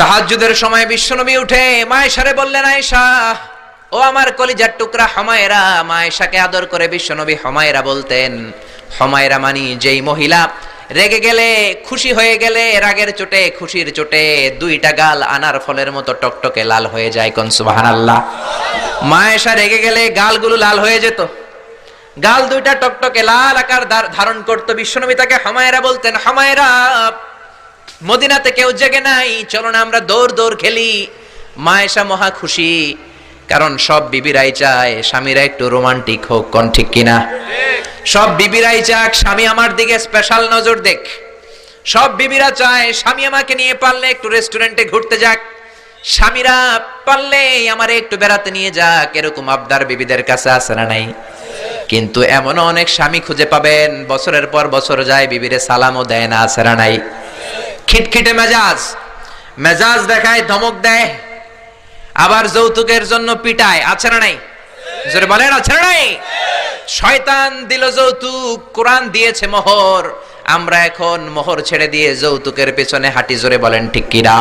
তাহাজ্জুদের সময় বিশ্বনবী উঠে মায়েশারে বললেন, আয়েশা ও আমার কলিজার টুকরা হুমায়রা। মায়েশাকে আদর করে বিশ্বনবী হুমায়রা বলতেন। হুমায়রা মানি যেই মহিলা রেগে গেলে, খুশি হয়ে গেলে, রাগের চোটে, খুশির চোটে দুইটা গাল আনার ফলের মতো টকটকে লাল হয়ে যায়। কোন সুবহানাল্লাহ। মায়েশা রেগে গেলে গালগুলো লাল হয়ে যেত, গাল দুইটা টকটকে লাল আকার ধারণ করত। বিশ্বনবী তাকে হুমায়রা বলতেন, হুমায়রা মদিনাতে কেউ জেগে নাই, চলো না আমরা দৌড় দৌড় খেলি। মায়েশা মহা খুশি, কারণ সব বিবিরাই চায় স্বামীরা একটু রোমান্টিক হোক। কোন ঠিক কিনা? সব বিবিরাই চাক স্বামী আমার দিকে স্পেশাল নজর দেখ। সব বিবিরা চায় স্বামী আমাকে নিয়ে পারলে একটু রেস্টুরেন্টে ঘুরতে যাক, স্বামীরা পারলে আমারে একটু বেড়াতে নিয়ে যাক। এরকম আবদার বিবিদের কাছে আছে না নাই? কিন্তু এমন অনেক স্বামী খুঁজে পাবেন বছরের পর বছর যায় বিবিরে সালামও দেয় না, আছে না নাই? খিটখিটে মেজাজ দেখায়, ধমক দেয়, আবার যৌতুকের জন্য পিটায়, আছে না নাই? জোরে বলেন, আছে না নাই? শয়তান দিল যৌতুক, কোরআন দিয়েছে মোহর। আমরা এখন মোহর ছেড়ে দিয়ে যৌতুকের পেছনে হাঁটি। জোরে বলেন ঠিক কিনা?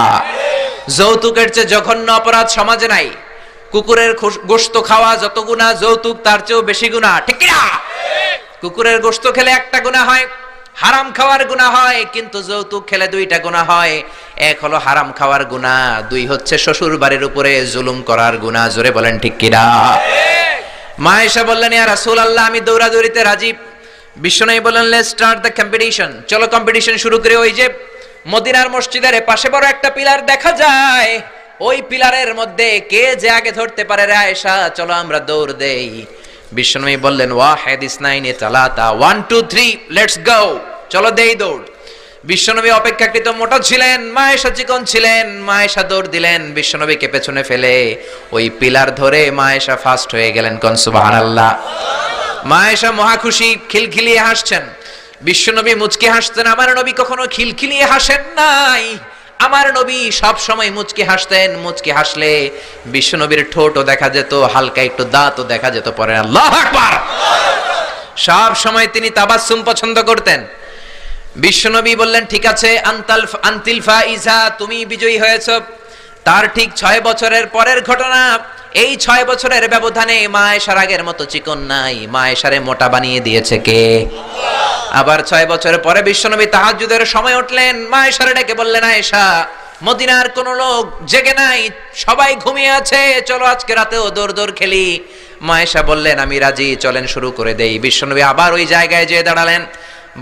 যৌতুকের চেয়ে জঘন্য অপরাধ সমাজে নাই। কুকুরের গোশত খাওয়া যত গুনাহ, যৌতুক তার চেয়েও বেশি গুনাহ। ঠিক কিনা? কুকুরের গোশত খেলে একটা গুনাহ হয়, হারাম খাওয়ার গুনাহ হয়, কিন্তু যৌতুক খেলে দুইটা গুনাহ হয়। এক হলো হারাম খাওয়ার গুনাহ, দুই হচ্ছে শ্বশুর বাড়ির উপরে জুলুম করার গুনাহ। জোরে বলেন ঠিক কিনা? মায়েশা বললেন, ইয়া রাসূলুল্লাহ আমি দৌড়াদৌড়িতে রাজি। বিশ্বনবী বললেন, লেটস স্টার্ট দ্য কম্পিটিশন, চলো কম্পিটিশন শুরু করি। ওই যে মদিনার মসজিদের পাশে বড় একটা পিলার দেখা যায়, ওই পিলারের মধ্যে কে যে আগে ধরতে পারে রে আয়েশা, চলো আমরা দৌড় দেই। বিশ্বনবী বললেন, ওয়াহিদ ইসনাইনি তালাতা, 1 2 3 লেটস গো, চলো দেই দৌড়। বিশ্বনবী অপেক্ষাকৃত মোটা ছিলেন, মায়েশা চিকন ছিলেন। মায়েশা দৌড় দিলেন, বিশ্বনবীকে পেছনে ফেলে ওই পিলার ধরে মায়েশা ফার্স্ট হয়ে গেলেন। কোন সুবহানাল্লাহ। মায়েশা মহা খুশি, খিলখিলিয়ে হাসছেন। বিশ্বনবী মুচকি হাসতেন। আমার নবী কখনো খিলখিলিয়ে হাসেন নাই। আমার নবী সব সময় মুচকি হাসতেন। মুচকি হাসলে বিশ্বনবীর ঠোঁটও দেখা যেত, হালকা একটু দাঁতও দেখা যেত। পরে আল্লাহু আকবার। সব সময় তিনি তাবাসসুম পছন্দ করতেন। বিশ্বনবী বললেন, ঠিক আছে, আনতিল ফাইজা, তুমি বিজয়ী হয়েছো। তার ঠিক 6 বছরের পরের ঘটনা। এই 6 বছরের ব্যবধানে মায়েশার আগের মতো চিকন নাই, মায়েশারে মোটা বানিয়ে দিয়েছে কে? আবার 6 বছর পরে বিশ্বনবী তাহাজ্জুদের সময় উঠলেন, মায়েশারে ডেকে বললেন, আয়েশা মদিনার কোন লোক জেগে নাই, সবাই ঘুমিয়ে আছে, চলো আজকে রাতেও দৌড় দৌড় খেলি। মায়েশা বললেন, আমি রাজি, চলেন শুরু করে দেই। বিশ্বনবী আবার ওই জায়গায় যেয়ে দাঁড়ালেন,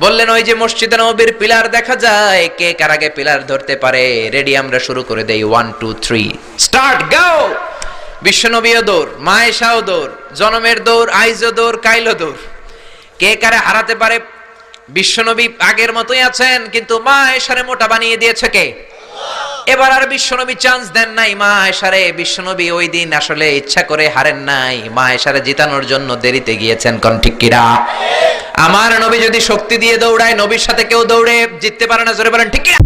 বললেন, ওই যে মসজিদে নববীর পিলার দেখা যায়, কে কার আগে পিলার ধরতে পারে? রেডি, আমরা শুরু করে দেই। 1 2 3 স্টার্ট, গো। বিশ্বনবীও দৌড়, মায়েশাও দৌড়, জনমের দৌড়, আইজও দৌড়, কাইলও দৌড়। কে কারে হারাতে পারে? বিশ্বনবী আগের মতোই আছেন, কিন্তু মায়েশারে মোটা বানিয়ে দিয়েছে কে? এবার আর বিশ্বনবী চান্স দেন নাই মায়েশারে। বিশ্বনবী ওই দিন আসলে ইচ্ছা করে হারেন নাই, মায়েশারে জিতানোর জন্য দেরিতে গিয়েছেন। কোন ঠিক কিনা? আমার নবী যদি শক্তি দিয়ে দৌড়ায়, নবীর সাথে কেউ দৌড়ে জিততে পারে না। জোরে বলেন ঠিক কিনা?